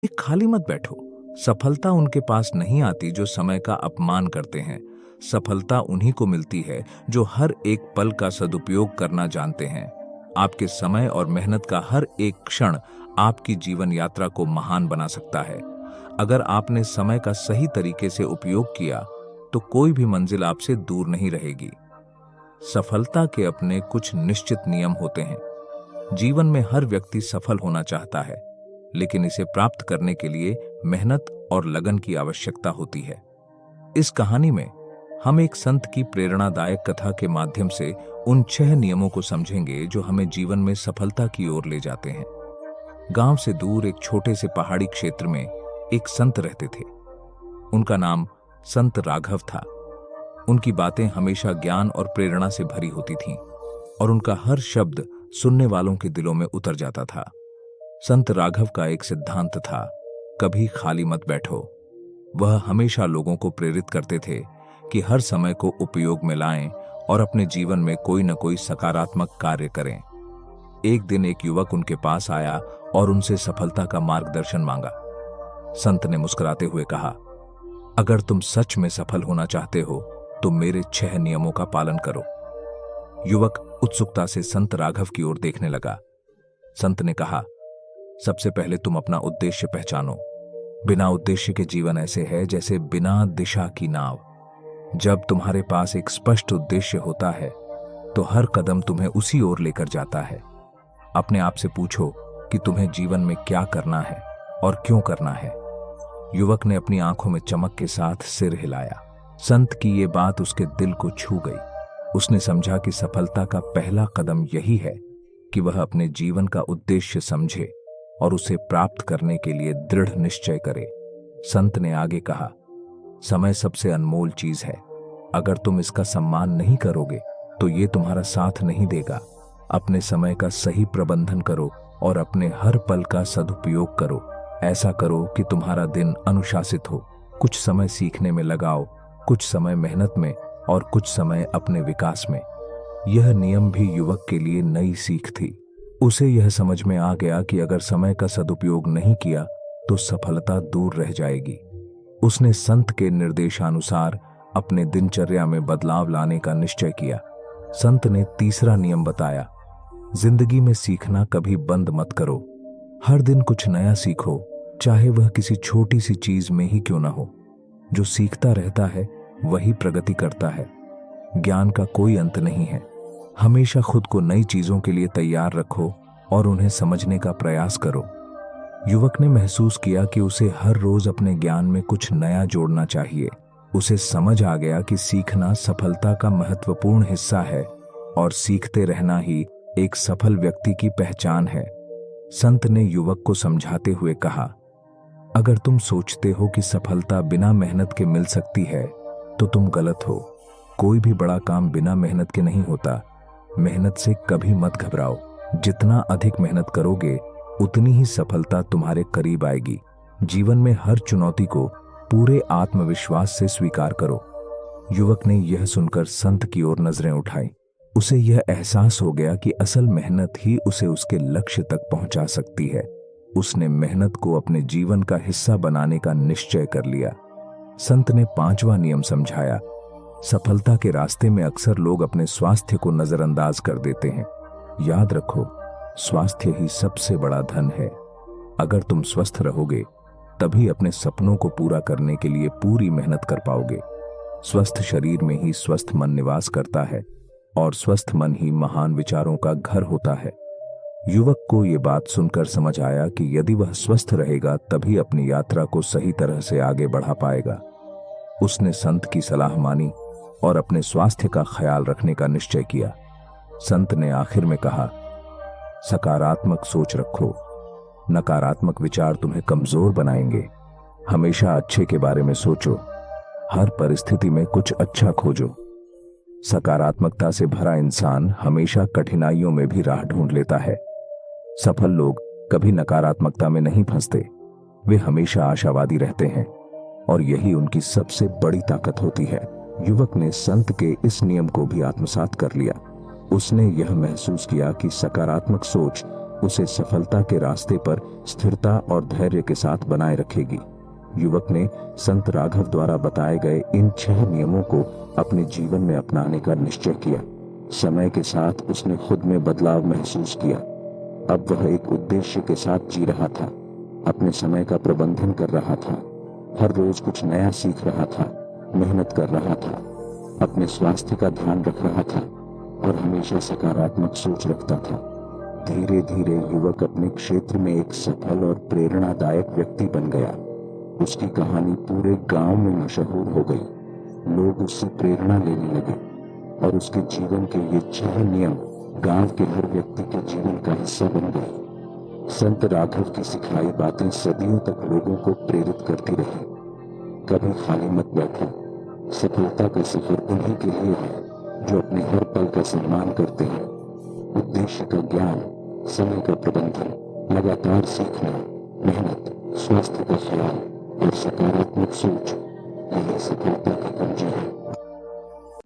एक खाली मत बैठो। सफलता उनके पास नहीं आती जो समय का अपमान करते हैं। सफलता उन्हीं को मिलती है जो हर एक पल का सदुपयोग करना जानते हैं। आपके समय और मेहनत का हर एक क्षण आपकी जीवन यात्रा को महान बना सकता है। अगर आपने समय का सही तरीके से उपयोग किया तो कोई भी मंजिल आपसे दूर नहीं रहेगी। सफलता के अपने कुछ निश्चित नियम होते हैं। जीवन में हर व्यक्ति सफल होना चाहता है, लेकिन इसे प्राप्त करने के लिए मेहनत और लगन की आवश्यकता होती है। इस कहानी में हम एक संत की प्रेरणादायक कथा के माध्यम से उन 6 नियमों को समझेंगे जो हमें जीवन में सफलता की ओर ले जाते हैं। गांव से दूर एक छोटे से पहाड़ी क्षेत्र में एक संत रहते थे। उनका नाम संत राघव था। उनकी बातें हमेशा ज्ञान और प्रेरणा से भरी होती थीं और उनका हर शब्द सुनने वालों के दिलों में उतर जाता था। संत राघव का एक सिद्धांत था, कभी खाली मत बैठो। वह हमेशा लोगों को प्रेरित करते थे कि हर समय को उपयोग में लाएं और अपने जीवन में कोई न कोई सकारात्मक कार्य करें। एक दिन एक युवक उनके पास आया और उनसे सफलता का मार्गदर्शन मांगा। संत ने मुस्कुराते हुए कहा, अगर तुम सच में सफल होना चाहते हो तो मेरे 6 नियमों का पालन करो। युवक उत्सुकता से संत राघव की ओर देखने लगा। संत ने कहा, सबसे पहले तुम अपना उद्देश्य पहचानो। बिना उद्देश्य के जीवन ऐसे है जैसे बिना दिशा की नाव। जब तुम्हारे पास एक स्पष्ट उद्देश्य होता है तो हर कदम तुम्हें उसी ओर लेकर जाता है। अपने आप से पूछो कि तुम्हें जीवन में क्या करना है और क्यों करना है। युवक ने अपनी आंखों में चमक के साथ सिर हिलाया। संत की ये बात उसके दिल को छू गई। उसने समझा कि सफलता का पहला कदम यही है कि वह अपने जीवन का उद्देश्य समझे और उसे प्राप्त करने के लिए दृढ़ निश्चय करे। संत ने आगे कहा, समय सबसे अनमोल चीज है। अगर तुम इसका सम्मान नहीं करोगे तो ये तुम्हारा साथ नहीं देगा। अपने समय का सही प्रबंधन करो और अपने हर पल का सदुपयोग करो। ऐसा करो कि तुम्हारा दिन अनुशासित हो। कुछ समय सीखने में लगाओ, कुछ समय मेहनत में और कुछ समय अपने विकास में। यह नियम भी युवक के लिए नई सीख थी। उसे यह समझ में आ गया कि अगर समय का सदुपयोग नहीं किया तो सफलता दूर रह जाएगी। उसने संत के निर्देशानुसार अपने दिनचर्या में बदलाव लाने का निश्चय किया। संत ने तीसरा नियम बताया, जिंदगी में सीखना कभी बंद मत करो। हर दिन कुछ नया सीखो, चाहे वह किसी छोटी सी चीज में ही क्यों ना हो। जो सीखता रहता है वही प्रगति करता है। ज्ञान का कोई अंत नहीं है। हमेशा खुद को नई चीजों के लिए तैयार रखो और उन्हें समझने का प्रयास करो। युवक ने महसूस किया कि उसे हर रोज अपने ज्ञान में कुछ नया जोड़ना चाहिए। उसे समझ आ गया कि सीखना सफलता का महत्वपूर्ण हिस्सा है और सीखते रहना ही एक सफल व्यक्ति की पहचान है। संत ने युवक को समझाते हुए कहा, अगर तुम सोचते हो कि सफलता बिना मेहनत के मिल सकती है तो तुम गलत हो। कोई भी बड़ा काम बिना मेहनत के नहीं होता। मेहनत से कभी मत घबराओ। जितना अधिक मेहनत करोगे उतनी ही सफलता तुम्हारे करीब आएगी। जीवन में हर चुनौती को पूरे आत्मविश्वास से स्वीकार करो। युवक ने यह सुनकर संत की ओर नजरें उठाई। उसे यह एहसास हो गया कि असल मेहनत ही उसे उसके लक्ष्य तक पहुंचा सकती है। उसने मेहनत को अपने जीवन का हिस्सा बनाने का निश्चय कर लिया। संत ने 5वां नियम समझाया, सफलता के रास्ते में अक्सर लोग अपने स्वास्थ्य को नजरअंदाज कर देते हैं। याद रखो, स्वास्थ्य ही सबसे बड़ा धन है। अगर तुम स्वस्थ रहोगे तभी अपने सपनों को पूरा करने के लिए पूरी मेहनत कर पाओगे। स्वस्थ शरीर में ही स्वस्थ मन निवास करता है और स्वस्थ मन ही महान विचारों का घर होता है। युवक को ये बात सुनकर समझ आया कि यदि वह स्वस्थ रहेगा तभी अपनी यात्रा को सही तरह से आगे बढ़ा पाएगा। उसने संत की सलाह मानी और अपने स्वास्थ्य का ख्याल रखने का निश्चय किया। संत ने आखिर में कहा, सकारात्मक सोच रखो। नकारात्मक विचार तुम्हें कमजोर बनाएंगे। हमेशा अच्छे के बारे में सोचो। हर परिस्थिति में कुछ अच्छा खोजो। सकारात्मकता से भरा इंसान हमेशा कठिनाइयों में भी राह ढूंढ लेता है। सफल लोग कभी नकारात्मकता में नहीं फंसते। वे हमेशा आशावादी रहते हैं और यही उनकी सबसे बड़ी ताकत होती है। युवक ने संत के इस नियम को भी आत्मसात कर लिया। उसने यह महसूस किया कि सकारात्मक सोच उसे सफलता के रास्ते पर स्थिरता और धैर्य के साथ बनाए रखेगी। युवक ने संत राघव द्वारा बताए गए इन 6 नियमों को अपने जीवन में अपनाने का निश्चय किया। समय के साथ उसने खुद में बदलाव महसूस किया। अब वह एक उद्देश्य के साथ जी रहा था, अपने समय का प्रबंधन कर रहा था, हर रोज कुछ नया सीख रहा था, मेहनत कर रहा था, अपने स्वास्थ्य का ध्यान रख रहा था और हमेशा सकारात्मक सोच रखता था। धीरे धीरे युवक अपने क्षेत्र में एक सफल और प्रेरणादायक व्यक्ति बन गया। उसकी कहानी पूरे गांव में मशहूर हो गई। लोग उससे प्रेरणा लेने लगे और उसके जीवन के ये 6 नियम गांव के हर व्यक्ति के जीवन का हिस्सा बन गए। संत राघव की सिखाई बातें सदियों तक लोगों को प्रेरित करती रही। कभी खाली मत बैठो, सफलता का सफर उन्हीं के लिए है जो अपने हर पल का सम्मान करते हैं। उद्देश्य का ज्ञान, समय का प्रबंधन, लगातार सीखना, मेहनत, स्वास्थ्य का ख्याल और सकारात्मक सोच, यही सफलता की कुंजी है।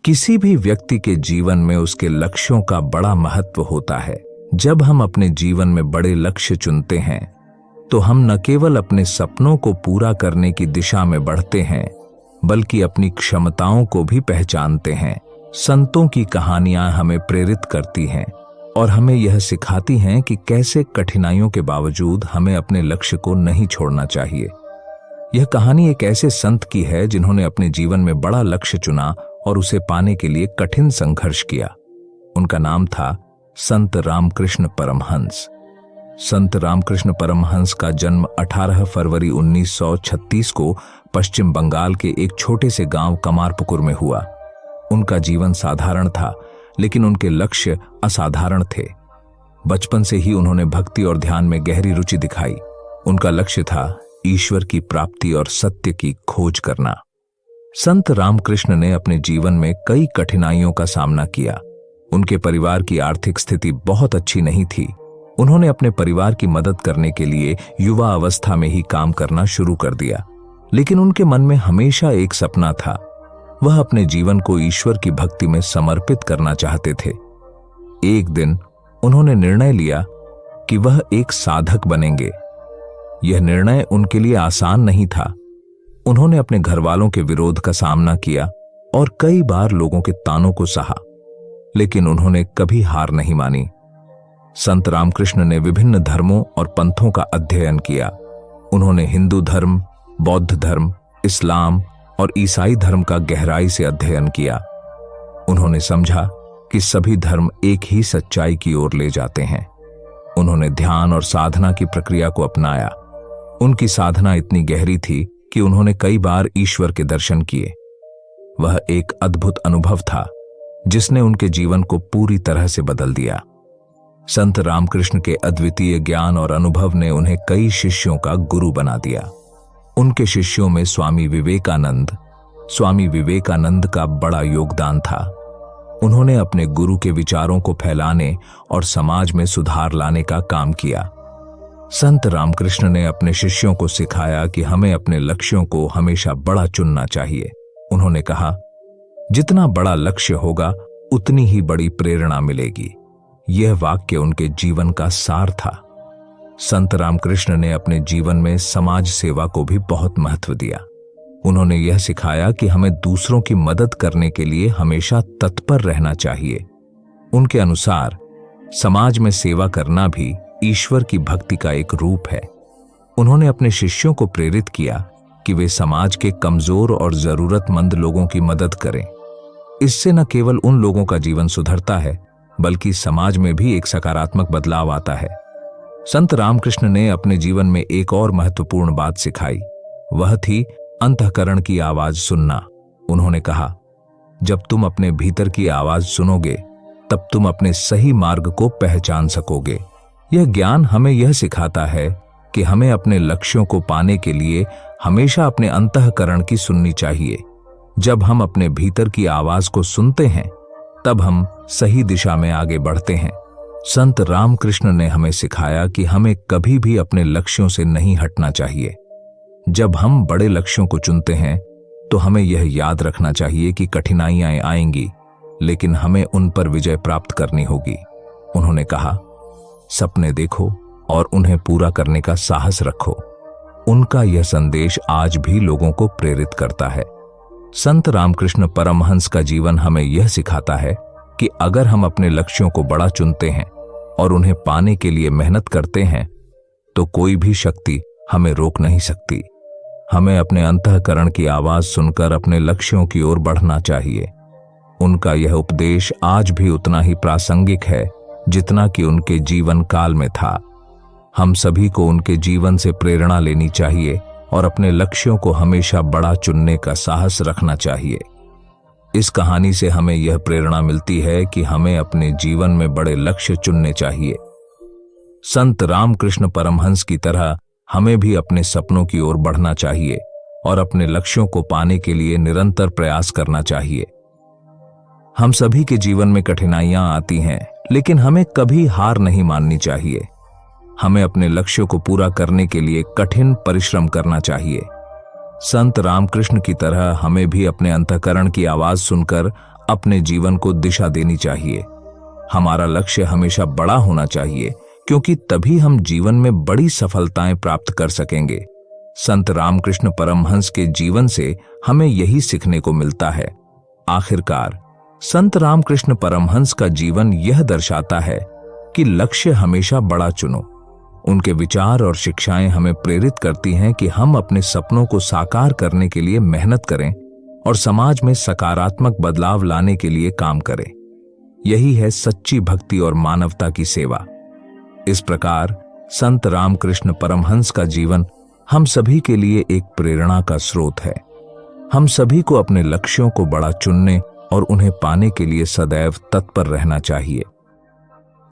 किसी भी व्यक्ति के जीवन में उसके लक्ष्यों का बड़ा महत्व होता है। जब हम अपने जीवन में बड़े लक्ष्य चुनते हैं तो हम न केवल अपने सपनों को पूरा करने की दिशा में बढ़ते हैं, बल्कि अपनी क्षमताओं को भी पहचानते हैं। संतों की कहानियां हमें प्रेरित करती हैं और हमें यह सिखाती हैं कि कैसे कठिनाइयों के बावजूद हमें अपने लक्ष्य को नहीं छोड़ना चाहिए। यह कहानी एक ऐसे संत की है जिन्होंने अपने जीवन में बड़ा लक्ष्य चुना और उसे पाने के लिए कठिन संघर्ष किया। उनका नाम था संत रामकृष्ण परमहंस। संत रामकृष्ण परमहंस का जन्म 18 फरवरी 1936 को पश्चिम बंगाल के एक छोटे से गांव कमारपुकुर में हुआ। उनका जीवन साधारण था, लेकिन उनके लक्ष्य असाधारण थे। बचपन से ही उन्होंने भक्ति और ध्यान में गहरी रुचि दिखाई। उनका लक्ष्य था ईश्वर की प्राप्ति और सत्य की खोज करना। संत रामकृष्ण ने अपने जीवन में कई कठिनाइयों का सामना किया। उनके परिवार की आर्थिक स्थिति बहुत अच्छी नहीं थी। उन्होंने अपने परिवार की मदद करने के लिए युवा अवस्था में ही काम करना शुरू कर दिया, लेकिन उनके मन में हमेशा एक सपना था। वह अपने जीवन को ईश्वर की भक्ति में समर्पित करना चाहते थे। एक दिन उन्होंने निर्णय लिया कि वह एक साधक बनेंगे। यह निर्णय उनके लिए आसान नहीं था। उन्होंने अपने घर वालों के विरोध का सामना किया और कई बार लोगों के तानों को सहा, लेकिन उन्होंने कभी हार नहीं मानी। संत रामकृष्ण ने विभिन्न धर्मों और पंथों का अध्ययन किया। उन्होंने हिंदू धर्म, बौद्ध धर्म, इस्लाम और ईसाई धर्म का गहराई से अध्ययन किया। उन्होंने समझा कि सभी धर्म एक ही सच्चाई की ओर ले जाते हैं। उन्होंने ध्यान और साधना की प्रक्रिया को अपनाया। उनकी साधना इतनी गहरी थी कि उन्होंने कई बार ईश्वर के दर्शन किए। वह एक अद्भुत अनुभव था जिसने उनके जीवन को पूरी तरह से बदल दिया। संत रामकृष्ण के अद्वितीय ज्ञान और अनुभव ने उन्हें कई शिष्यों का गुरु बना दिया। उनके शिष्यों में स्वामी विवेकानंद का बड़ा योगदान था। उन्होंने अपने गुरु के विचारों को फैलाने और समाज में सुधार लाने का काम किया। संत रामकृष्ण ने अपने शिष्यों को सिखाया कि हमें अपने लक्ष्यों को हमेशा बड़ा चुनना चाहिए। उन्होंने कहा, जितना बड़ा लक्ष्य होगा उतनी ही बड़ी प्रेरणा मिलेगी। यह वाक्य उनके जीवन का सार था। संत रामकृष्ण ने अपने जीवन में समाज सेवा को भी बहुत महत्व दिया। उन्होंने यह सिखाया कि हमें दूसरों की मदद करने के लिए हमेशा तत्पर रहना चाहिए। उनके अनुसार समाज में सेवा करना भी ईश्वर की भक्ति का एक रूप है। उन्होंने अपने शिष्यों को प्रेरित किया कि वे समाज के कमजोर और जरूरतमंद लोगों की मदद करें। इससे न केवल उन लोगों का जीवन सुधरता है, बल्कि समाज में भी एक सकारात्मक बदलाव आता है। संत रामकृष्ण ने अपने जीवन में एक और महत्वपूर्ण बात सिखाई। वह थी अंतःकरण की आवाज सुनना। उन्होंने कहा, जब तुम अपने भीतर की आवाज सुनोगे तब तुम अपने सही मार्ग को पहचान सकोगे। यह ज्ञान हमें यह सिखाता है कि हमें अपने लक्ष्यों को पाने के लिए हमेशा अपने अंतःकरण की सुननी चाहिए। जब हम अपने भीतर की आवाज को सुनते हैं तब हम सही दिशा में आगे बढ़ते हैं। संत रामकृष्ण ने हमें सिखाया कि हमें कभी भी अपने लक्ष्यों से नहीं हटना चाहिए। जब हम बड़े लक्ष्यों को चुनते हैं तो हमें यह याद रखना चाहिए कि कठिनाइयां आएंगी, लेकिन हमें उन पर विजय प्राप्त करनी होगी। उन्होंने कहा, सपने देखो और उन्हें पूरा करने का साहस रखो। उनका यह संदेश आज भी लोगों को प्रेरित करता है। संत रामकृष्ण परमहंस का जीवन हमें यह सिखाता है कि अगर हम अपने लक्ष्यों को बड़ा चुनते हैं और उन्हें पाने के लिए मेहनत करते हैं तो कोई भी शक्ति हमें रोक नहीं सकती। हमें अपने अंतःकरण की आवाज सुनकर अपने लक्ष्यों की ओर बढ़ना चाहिए। उनका यह उपदेश आज भी उतना ही प्रासंगिक है जितना कि उनके जीवन काल में था। हम सभी को उनके जीवन से प्रेरणा लेनी चाहिए और अपने लक्ष्यों को हमेशा बड़ा चुनने का साहस रखना चाहिए। इस कहानी से हमें यह प्रेरणा मिलती है कि हमें अपने जीवन में बड़े लक्ष्य चुनने चाहिए। संत रामकृष्ण परमहंस की तरह हमें भी अपने सपनों की ओर बढ़ना चाहिए और अपने लक्ष्यों को पाने के लिए निरंतर प्रयास करना चाहिए। हम सभी के जीवन में कठिनाइयां आती हैं, लेकिन हमें कभी हार नहीं माननी चाहिए। हमें अपने लक्ष्यों को पूरा करने के लिए कठिन परिश्रम करना चाहिए। संत रामकृष्ण की तरह हमें भी अपने अंतःकरण की आवाज सुनकर अपने जीवन को दिशा देनी चाहिए। हमारा लक्ष्य हमेशा बड़ा होना चाहिए, क्योंकि तभी हम जीवन में बड़ी सफलताएं प्राप्त कर सकेंगे। संत रामकृष्ण परमहंस के जीवन से हमें यही सीखने को मिलता है। आखिरकार संत रामकृष्ण परमहंस का जीवन यह दर्शाता है कि लक्ष्य हमेशा बड़ा चुनो। उनके विचार और शिक्षाएं हमें प्रेरित करती हैं कि हम अपने सपनों को साकार करने के लिए मेहनत करें और समाज में सकारात्मक बदलाव लाने के लिए काम करें। यही है सच्ची भक्ति और मानवता की सेवा। इस प्रकार संत रामकृष्ण परमहंस का जीवन हम सभी के लिए एक प्रेरणा का स्रोत है। हम सभी को अपने लक्ष्यों को बड़ा चुनने और उन्हें पाने के लिए सदैव तत्पर रहना चाहिए।